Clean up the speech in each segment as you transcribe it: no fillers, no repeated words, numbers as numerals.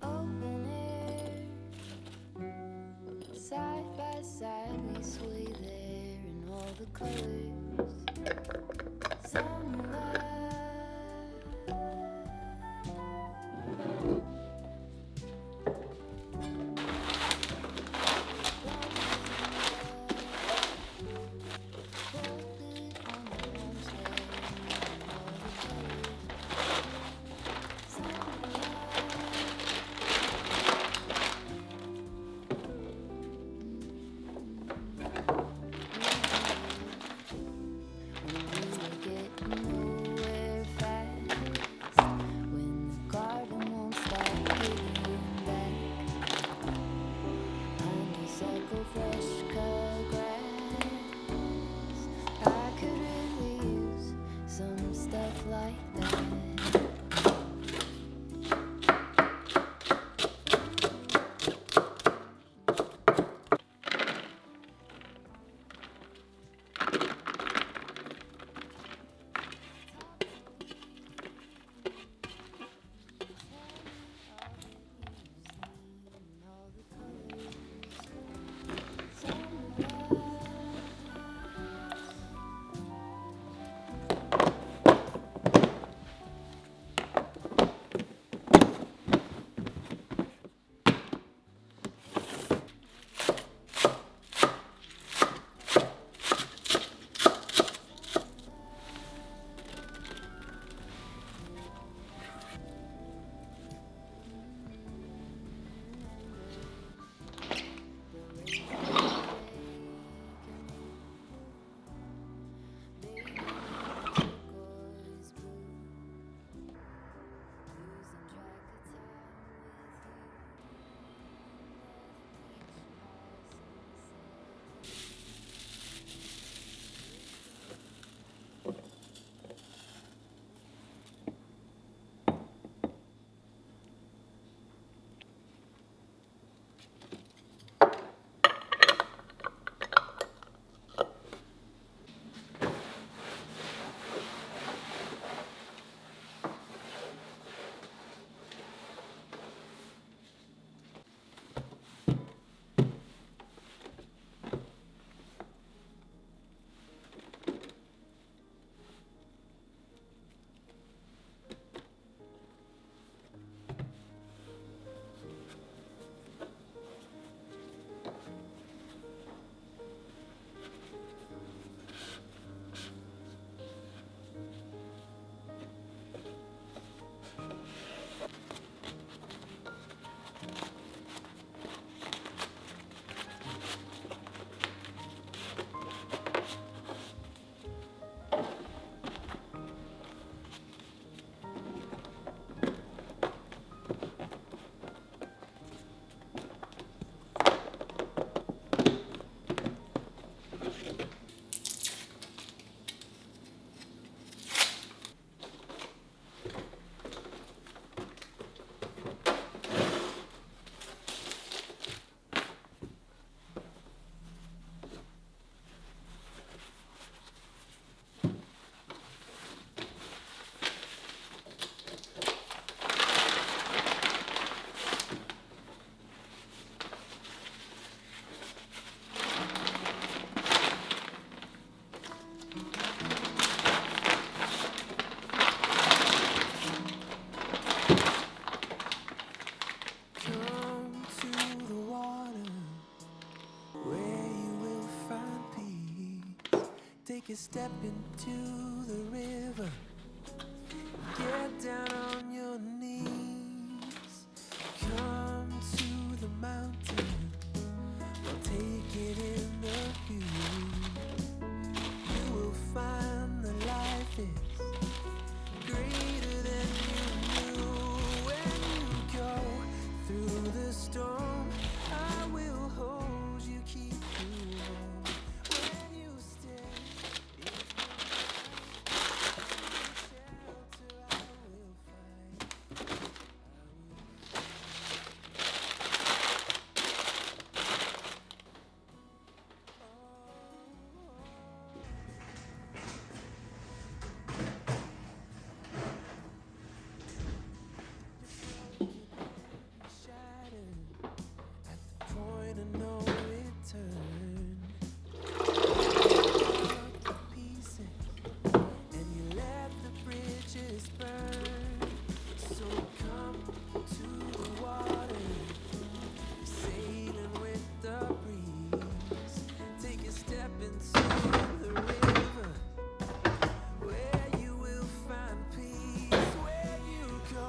Open air, side by side we sway there in all the colors. Sunlight, folded on the palms there in all the colors. When we were getting old. take a step into the river. Get down on your knees. Come to the mountain. Take it in the view. You will find that life is greater than you knew. When you go through the storm, I will hold you, keep you warm. When you stay in shelter, I will fight. Shattered at the point of no return. The pieces, and you let the bridges burn. So come to the water, sailing with the breeze. Take a step into the river, where you will find peace. Where you go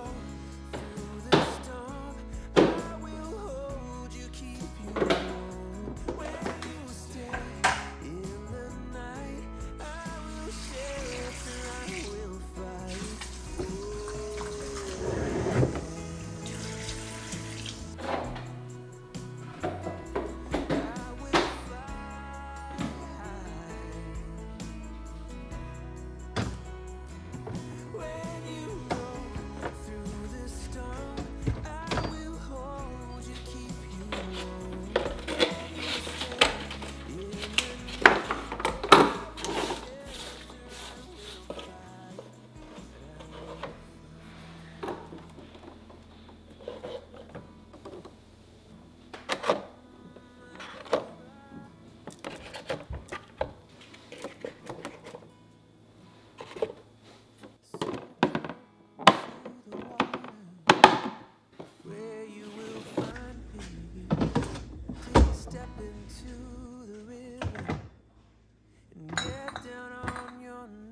through the storm, I will hold you, keep you warm. When you stay in the night, I will shelter, I will fight. I will fly. When you go through the storm, I will hold you, keep you warm. When you stay in the night, I will shelter, I will fight. To the water, where you will find peace. Take a step into the river and get down on your knees.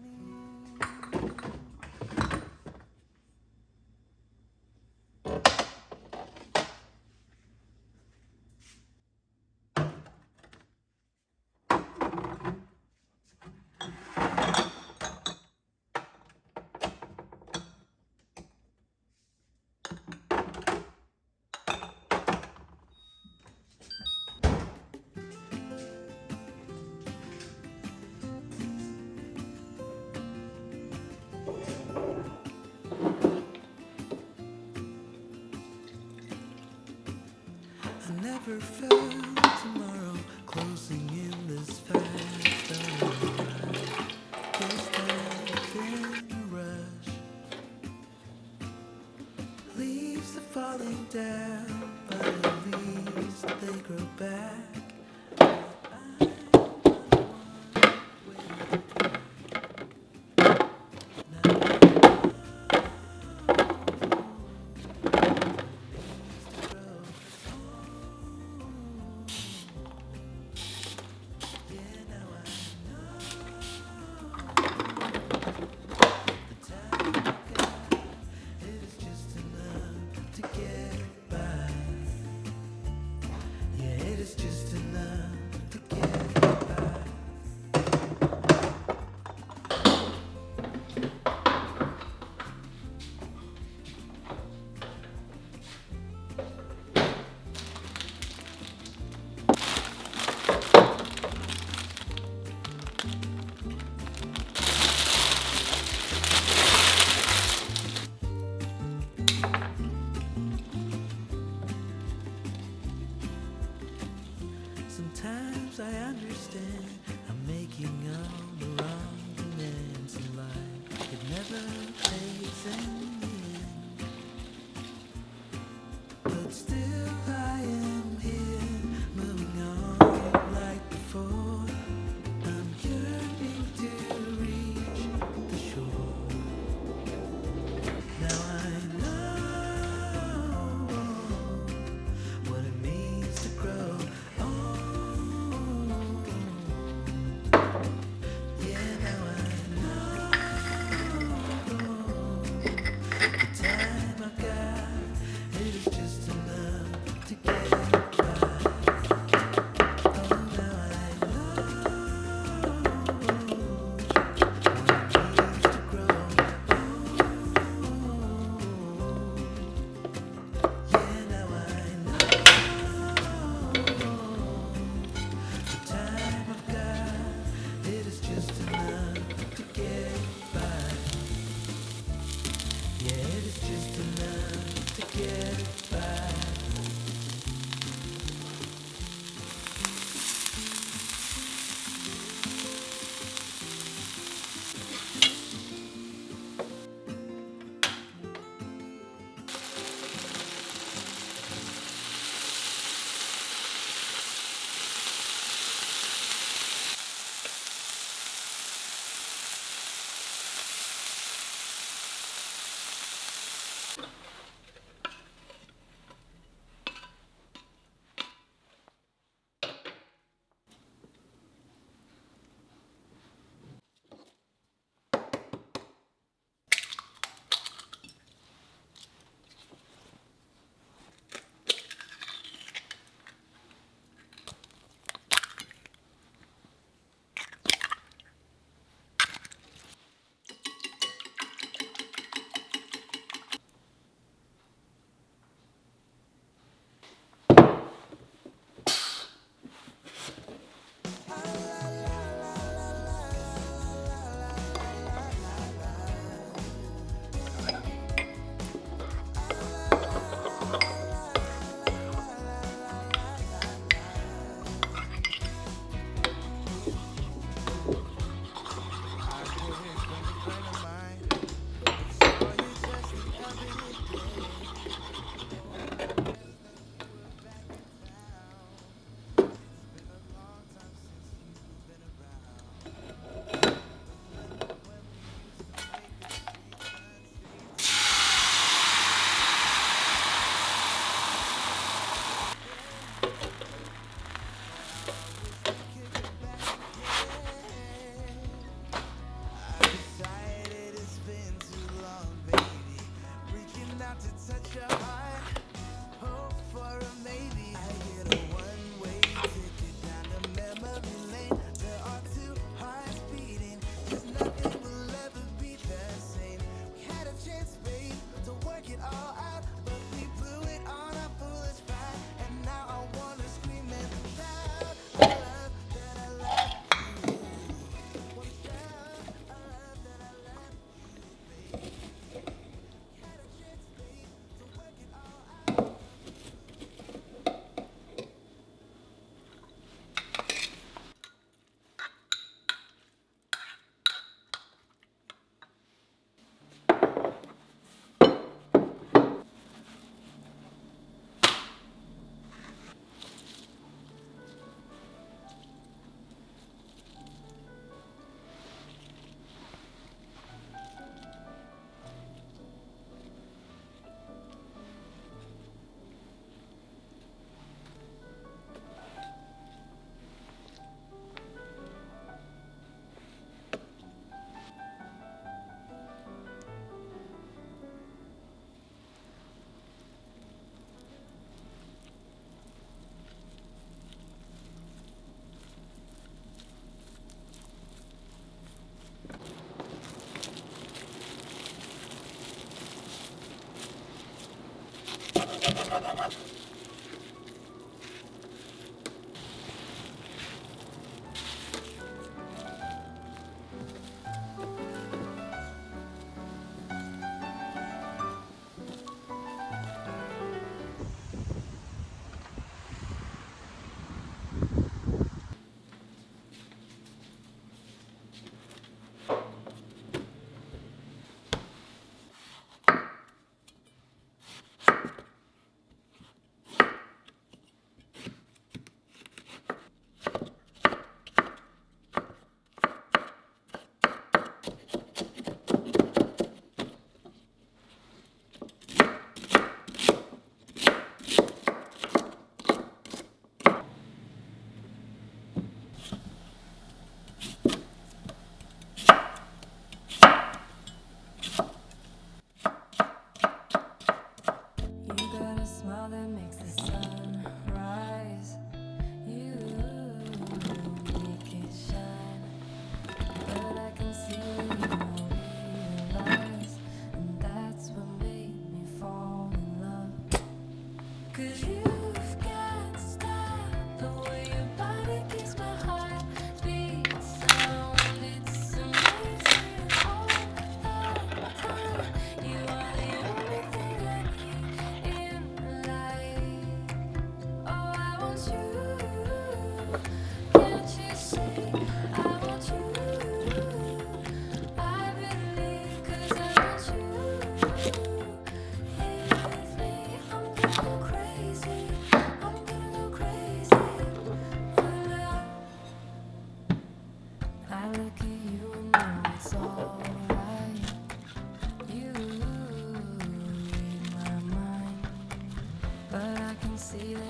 I never felt tomorrow closing in this fast. Guess that in a rush. Leaves are falling down, but at least they grow back. I look at you and know it's alright. You read my mind, but I can see that